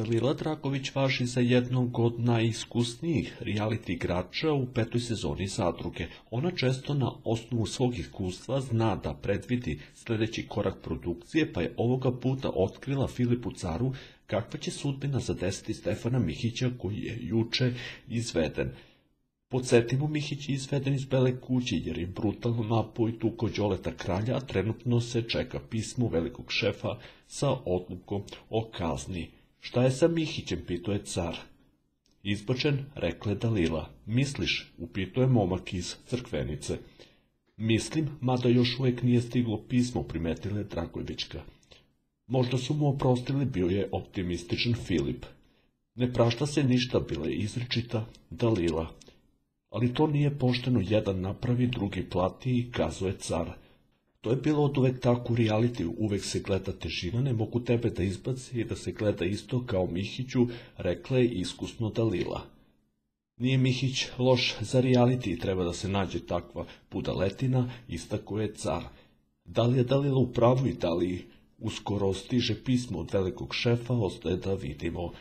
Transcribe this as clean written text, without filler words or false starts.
Dalila Dragović važi za jednog od najiskusnijih reality igrača u 5. sezoni Zadruge. Ona često na osnovu svog iskustva zna da predvidi sljedeći korak produkcije, pa je ovoga puta otkrila Filipu Caru kakva će sudbina zadesiti Stefana Mihića koji je juče izveden. Podsjetimo, Mihić je izveden iz Bele kuće jer je brutalno napao i tukao Đoleta Kralja, a trenutno se čeka pismo velikog šefa sa odlukom o kazni. Šta je sa Mihićem, pitao je Car. Izbačen, rekla je Dalila. Misliš, upitao je momak iz Crkvenice. Mislim, mada još uvijek nije stiglo pismo, primetila je Dragojevićka. Možda su mu oprostili, bio je optimističan Filip. Ne prašta se ništa, bila je izričita Dalila. Ali to nije pošteno, jedan napravi, drugi plati i kazuje Car. To je bilo od uvek tako u realitiju, uvek se gleda težina, ne mogu tebe da izbaci i da se gleda isto kao Mihiću, rekla je iskusno Dalila. Nije Mihić loš za reality, treba da se nađe takva budaletina, istako je Car. Da li je Dalila u pravu i da li uskoro stiže pismo od velikog šefa, ostaje da vidimo.